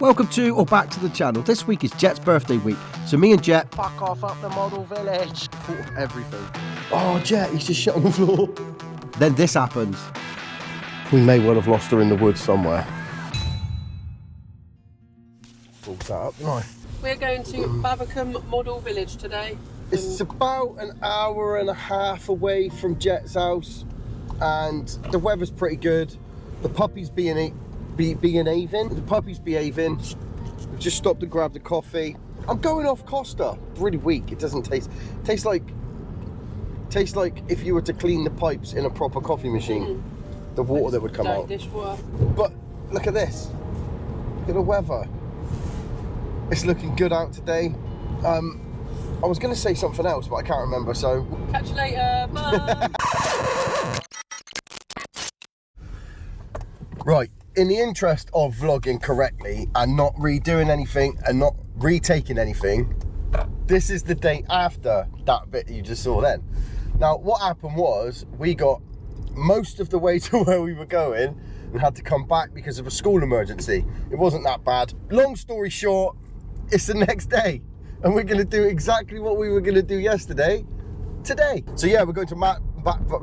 Welcome to or back to the channel. This week is Jet's birthday week, so me and Jet fuck off up the model village. thought of everything. Oh, Jet, he's just shit on the floor. Then this happens. We may well have lost her in the woods somewhere. Pulled that up, right. We're going to Babbacombe Model Village today. It's about an hour and a half away from Jet's house, and the weather's pretty good. The puppy's behaving. The puppy's behaving. We've just stopped to grab the coffee. I'm going off Costa. Really weak. It doesn't tastes like if you were to clean the pipes in a proper coffee machine. The water that would come out. Dishwater. But look at this. Look at the weather. It's looking good out today. I was going to say something else, but I can't remember, so... Catch you later, bye! Right, in the interest of vlogging correctly and not redoing anything and not retaking anything, this is the day after that bit you just saw then. Now, what happened was, we got most of the way to where we were going and had to come back because of a school emergency. It wasn't that bad. Long story short, it's the next day. And we're going to do exactly what we were going to do yesterday, today. So yeah, we're going to Babbacombe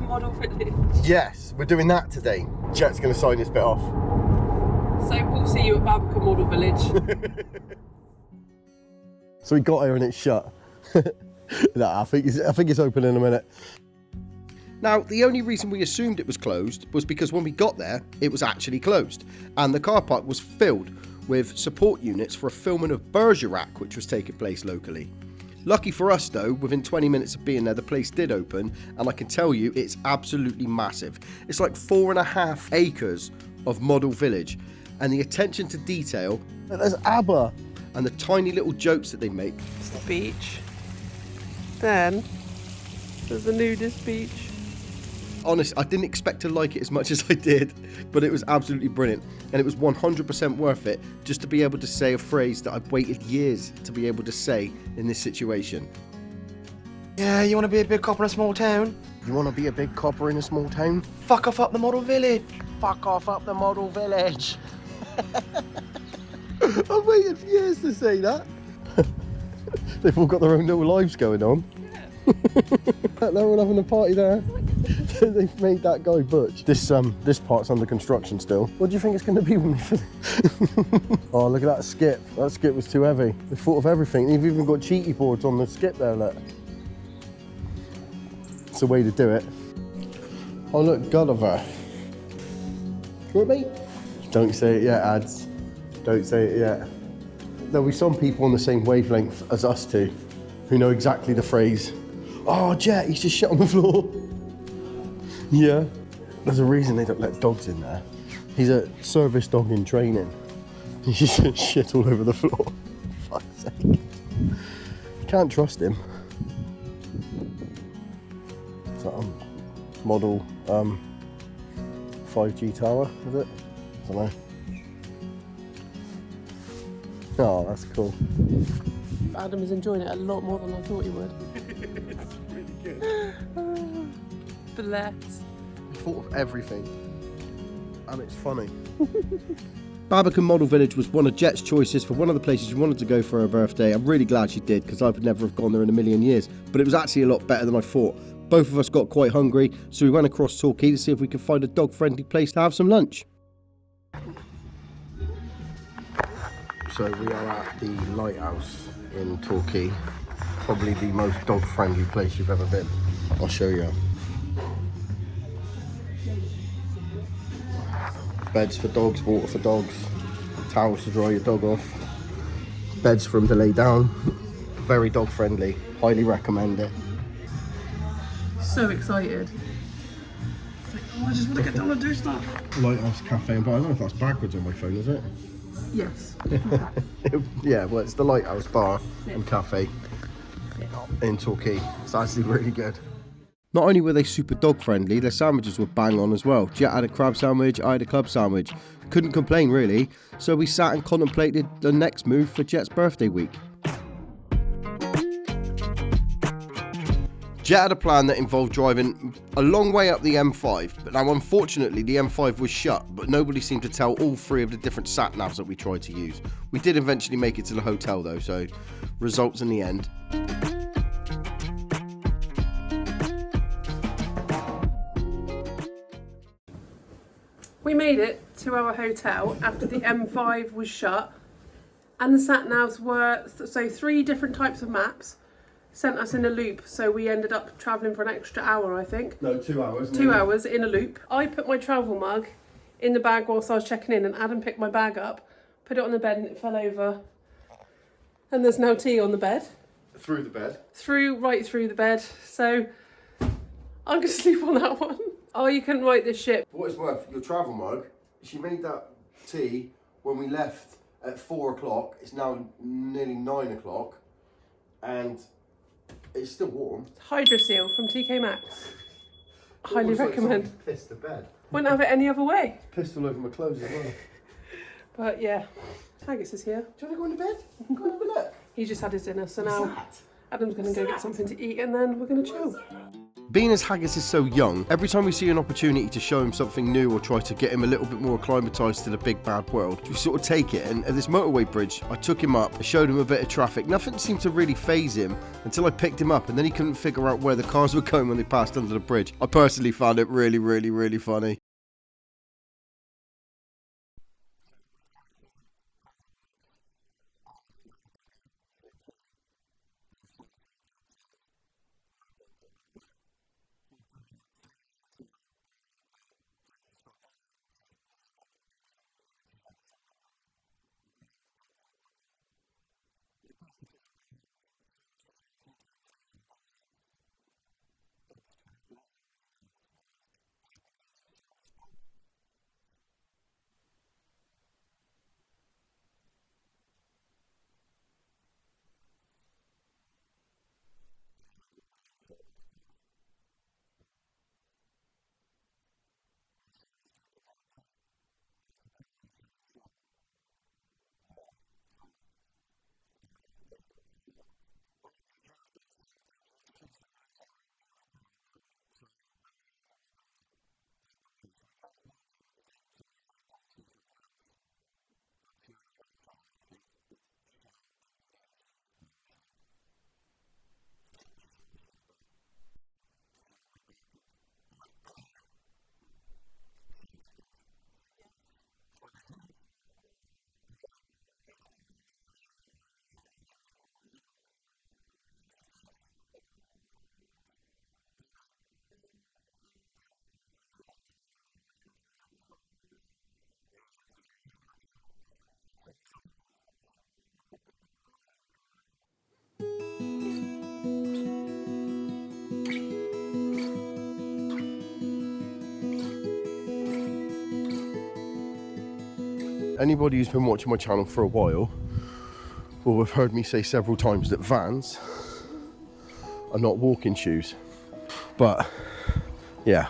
Model Village. Yes, we're doing that today. Jet's going to sign this bit off. So we'll see you at Babbacombe Model Village. So we got here and it's shut. Nah, I think it's open in a minute. Now, the only reason we assumed it was closed was because when we got there, it was actually closed. And the car park was filled with support units for a filming of Bergerac, which was taking place locally. Lucky for us though, within 20 minutes of being there, the place did open, and I can tell you it's absolutely massive. It's like 4.5 acres of model village, and the attention to detail. There's ABBA. And the tiny little jokes that they make. It's the beach. Then there's the nudist beach. Honestly, I didn't expect to like it as much as I did, but it was absolutely brilliant. And it was 100% worth it just to be able to say a phrase that I've waited years to be able to say in this situation. Yeah, you want to be a big copper in a small town? You want to be a big copper in a small town? Fuck off up the model village. Fuck off up the model village. I've waited for years to say that. They've all got their own little lives going on. Yeah. They're all having a party there. They've made that guy Butch. This part's under construction still. What do you think it's going to be with me for this? Oh, look at that skip. That skip was too heavy. They thought of everything. They've even got cheaty boards on the skip there, look. It's a way to do it. Oh, look, Gulliver. What, mate? Don't say it yet, ads. Don't say it yet. There'll be some people on the same wavelength as us two who know exactly the phrase, oh, Jet, he's just shit on the floor. Yeah. There's a reason they don't let dogs in there. He's a service dog in training. He's just shit all over the floor. For fuck's sake. You can't trust him. Is that model 5G tower, is it? I don't know. Oh, that's cool. Adam is enjoying it a lot more than I thought he would. It's really good. Bless. We thought of everything. And it's funny. Babbacombe Model Village was one of Jet's choices for one of the places she wanted to go for her birthday. I'm really glad she did, because I would never have gone there in a million years. But it was actually a lot better than I thought. Both of us got quite hungry, so we went across Torquay to see if we could find a dog-friendly place to have some lunch. So we are at the lighthouse in Torquay. Probably the most dog-friendly place you've ever been. I'll show you. Beds for dogs, water for dogs, towels to dry your dog off, beds for them to lay down. Very dog-friendly. Highly recommend it. So excited. It's like, oh, I just want to get down and do stuff. Lighthouse Cafe, but I don't know if that's backwards on my phone, is it? Yes. Yeah, well, it's the Lighthouse Bar and Cafe in Torquay. It's actually really good. Not only were they super dog friendly, their sandwiches were bang on as well. Jet had a crab sandwich, I had a club sandwich. Couldn't complain really, so we sat and contemplated the next move for Jet's birthday week. Jet had a plan that involved driving a long way up the M5, but now unfortunately the M5 was shut, but nobody seemed to tell all 3 of the different sat-navs that we tried to use. We did eventually make it to the hotel though, so results in the end. We made it to our hotel after the M5 was shut, and the sat-navs were, so 3 different types of maps sent us in a loop, so we ended up travelling for an extra hour, I think. No, 2 hours. 2 hours in a loop. I put my travel mug in the bag whilst I was checking in, and Adam picked my bag up, put it on the bed, and it fell over. And there's now tea on the bed. Through the bed. Right through the bed. So I'm gonna sleep on that one. Oh, you couldn't write this shit. For what it's worth, your travel mug, she made that tea when we left at 4 o'clock. It's now nearly 9 o'clock, and it's still warm. Hydroseal from TK Maxx. Highly recommend. Like pissed the bed. Wouldn't have it any other way. Pissed all over my clothes as well. But yeah, Haggis is here. Do you want to go into bed? Go and have a look. He just had his dinner, so now that? Adam's gonna go get something to eat, and then we're gonna chill. Being as Haggis is so young, every time we see an opportunity to show him something new or try to get him a little bit more acclimatised to the big bad world, we sort of take it. And at this motorway bridge, I took him up, I showed him a bit of traffic. Nothing seemed to really faze him until I picked him up, and then he couldn't figure out where the cars were going when they passed under the bridge. I personally found it really, really, really funny. Anybody who's been watching my channel for a while will have heard me say several times that Vans are not walking shoes. But yeah,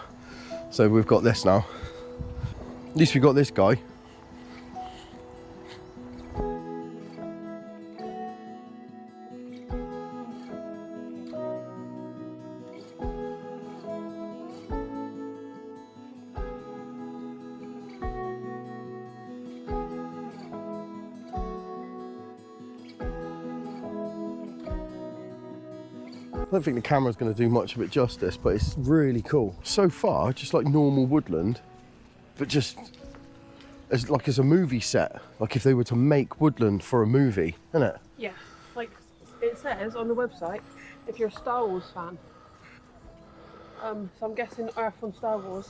so we've got this now. At least we got this guy. I don't think the camera's going to do much of it justice, but it's really cool. So far, just like normal woodland, but just as like as a movie set. Like if they were to make woodland for a movie, isn't it? Yeah, like it says on the website, if you're a Star Wars fan. So I'm guessing Earth from Star Wars.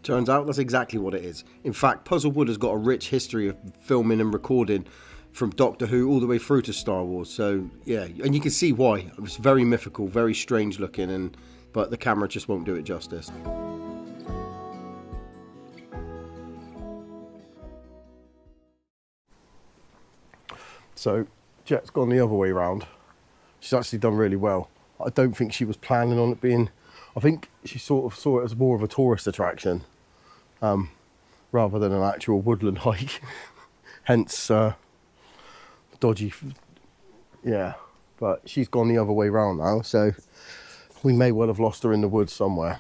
Turns out that's exactly what it is. In fact, Puzzlewood has got a rich history of filming and recording from Doctor Who all the way through to Star Wars. So yeah, and you can see why. It's very mythical, very strange looking, but the camera just won't do it justice. So Jet's gone the other way round. She's actually done really well. I don't think she was planning on it being, I think she sort of saw it as more of a tourist attraction rather than an actual woodland hike. Hence dodgy, yeah. but she's gone the other way round now, so we may well have lost her in the woods somewhere.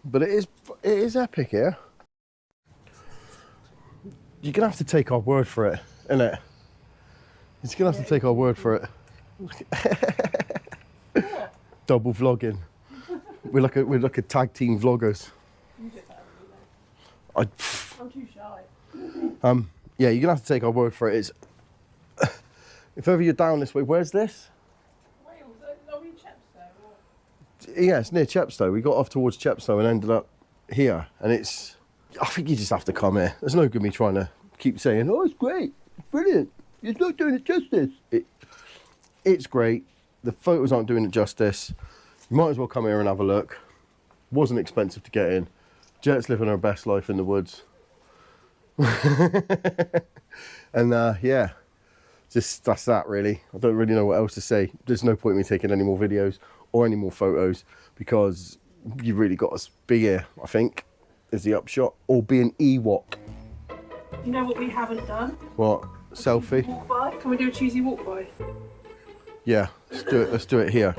But it is epic here. You're gonna have to take our word for it, innit? You're gonna have to take our word for it. Double vlogging. We're like a tag team vloggers. I'm too shy. Yeah, you're gonna have to take our word for it. It's if ever you're down this way, where's this? Wales, are we Chepstow? Yeah, it's near Chepstow. We got off towards Chepstow and ended up here, and it's. I think you just have to come here. There's no good me trying to keep saying, "Oh, it's great, it's brilliant." It's not doing it justice. It's great. The photos aren't doing it justice. You might as well come here and have a look. Wasn't expensive to get in. Jet's living her best life in the woods. And yeah, just that's that really. I don't really know what else to say. There's no point in me taking any more videos or any more photos because you really got to be here, I think, is the upshot. Or be an Ewok. You know what we haven't done? What? Selfie? Walk by? Can we do a cheesy walk by? Yeah, let's do it. Let's do it here.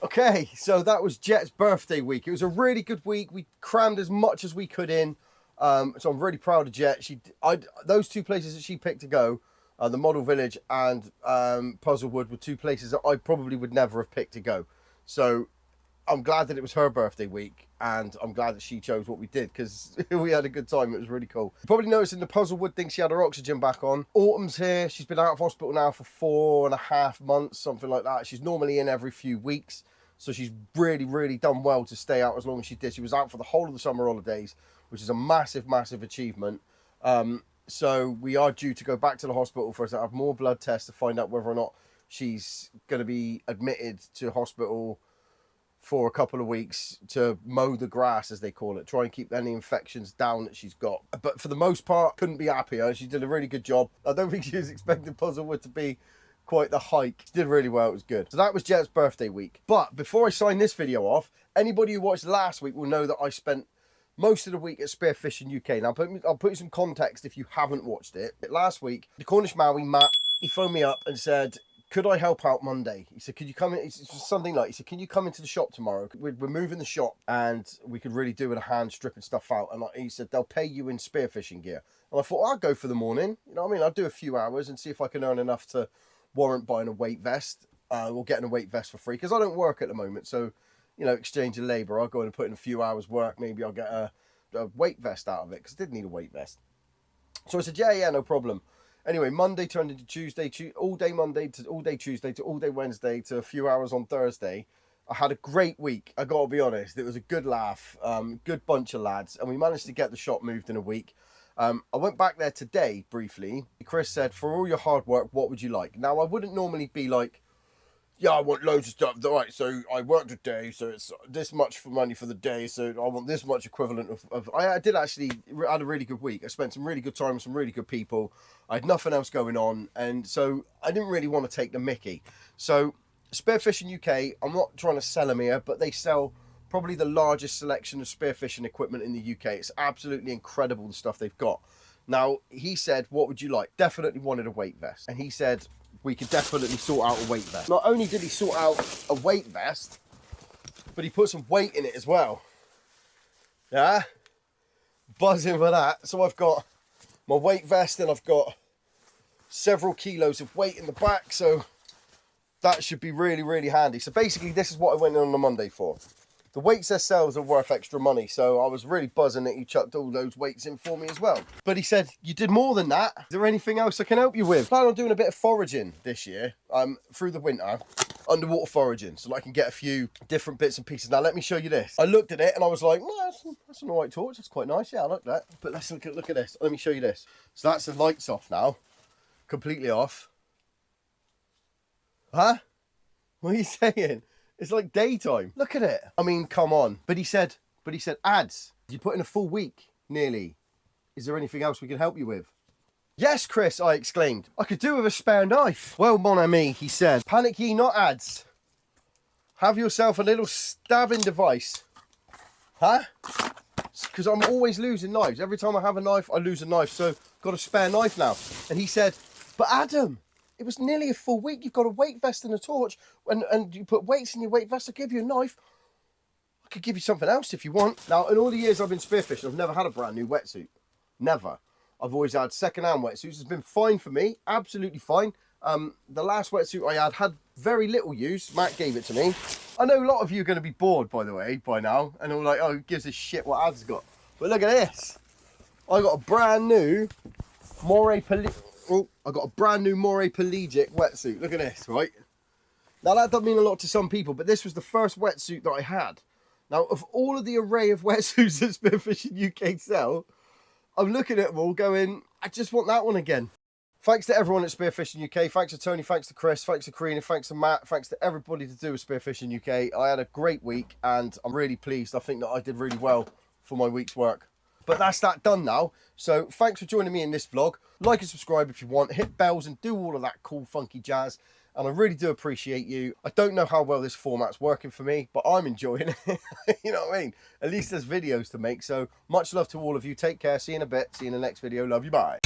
Okay, so that was Jet's birthday week. It was a really good week. We crammed as much as we could in. So I'm really proud of Jet. Those two places that she picked to go, the Model Village and Puzzlewood, were two places that I probably would never have picked to go. So I'm glad that it was her birthday week, and I'm glad that she chose what we did because we had a good time. It was really cool. You probably noticed in the Puzzlewood thing she had her oxygen back on. Autumn's here. She's been out of hospital now for 4.5 months, something like that. She's normally in every few weeks. So she's really, really done well to stay out as long as she did. She was out for the whole of the summer holidays, which is a massive, massive achievement. So we are due to go back to the hospital for us to have more blood tests to find out whether or not she's going to be admitted to hospital for a couple of weeks to mow the grass, as they call it, try and keep any infections down that she's got. But for the most part, couldn't be happier. She did a really good job. I don't think she was expecting Puzzlewood to be quite the hike. She did really well. It was good. So that was Jet's birthday week. But before I sign this video off, anybody who watched last week will know that I spent most of the week at Spearfishing UK. Now, I'll put you some context if you haven't watched it. Last week, the Cornish Maui, Matt, he phoned me up and said, could I help out Monday? He said, could you come in? It's something like, he said, can you come into the shop tomorrow? We're moving the shop and we could really do with a hand stripping stuff out. And he said, they'll pay you in spearfishing gear. And I thought, I'll go for the morning. You know what I mean? I'll do a few hours and see if I can earn enough to warrant buying a weight vest or getting a weight vest for free. Because I don't work at the moment. So, you know, exchange of labour. I'll go in and put in a few hours work. Maybe I'll get a weight vest out of it because I did need a weight vest. So I said, yeah, no problem. Anyway, Monday turned into Tuesday, all day Monday to all day Tuesday to all day Wednesday to a few hours on Thursday. I had a great week. I got to be honest. It was a good laugh, good bunch of lads. And we managed to get the shop moved in a week. I went back there today briefly. Chris said, for all your hard work, what would you like? Now, I wouldn't normally be like, yeah, I want loads of stuff. Right, so I worked a day, so it's this much for money for the day, so I want this much equivalent of I did actually had a really good week. I spent some really good time with some really good people. I had nothing else going on, and so I didn't really want to take the mickey. So Spearfishing UK, I'm not trying to sell them here, but they sell probably the largest selection of spearfishing equipment in the UK. It's absolutely incredible the stuff they've got. Now, he said, what would you like? Definitely wanted a weight vest. And he said, we could definitely sort out a weight vest. Not only did he sort out a weight vest, but he put some weight in it as well. Yeah? Buzzing for that. So I've got my weight vest and I've got several kilos of weight in the back. So that should be really, really handy. So basically, this is what I went in on the Monday for. The weights themselves are worth extra money, so I was really buzzing that he chucked all those weights in for me as well. But he said, you did more than that. Is there anything else I can help you with? I plan on doing a bit of foraging this year, through the winter. underwater foraging so that I can get a few different bits and pieces. Now let me show you this. I looked at it and I was like, well, that's an alright torch, that's quite nice, yeah, I like that. But let's look at this. Let me show you this. So that's the lights off now, completely off. Huh? What are you saying? It's like daytime. Look at it. I mean, come on. But he said, ads, you put in a full week, nearly. Is there anything else we can help you with? Yes, Chris, I exclaimed. I could do with a spare knife. Well, mon ami, he said, panic ye not, ads. Have yourself a little stabbing device. Huh? Because I'm always losing knives. Every time I have a knife, I lose a knife. So, got a spare knife now. And he said, but Adam, it was nearly a full week. You've got a weight vest and a torch. And you put weights in your weight vest. I'll give you a knife. I could give you something else if you want. Now, in all the years I've been spearfishing, I've never had a brand new wetsuit. Never. I've always had second-hand wetsuits. It's been fine for me, absolutely fine. The last wetsuit I had very little use. Matt gave it to me. I know a lot of you are going to be bored, by the way, by now, and all like, oh, who gives a shit what Ad's got? But look at this. I got a brand new Moray Pelagic wetsuit. Look at this, right? Now that doesn't mean a lot to some people, but this was the first wetsuit that I had. Now, of all of the array of wetsuits that Spearfishing UK sell, I'm looking at them all going, I just want that one again. Thanks to everyone at Spearfishing UK. Thanks to Tony, thanks to Chris, thanks to Karina, thanks to Matt, thanks to everybody to do with Spearfishing UK. I had a great week and I'm really pleased. I think that I did really well for my week's work. But that's that done now. So thanks for joining me in this vlog. Like and subscribe if you want. Hit bells and do all of that cool, funky jazz. And I really do appreciate you. I don't know how well this format's working for me, but I'm enjoying it. You know what I mean? At least there's videos to make. So much love to all of you. Take care. See you in a bit. See you in the next video. Love you. Bye.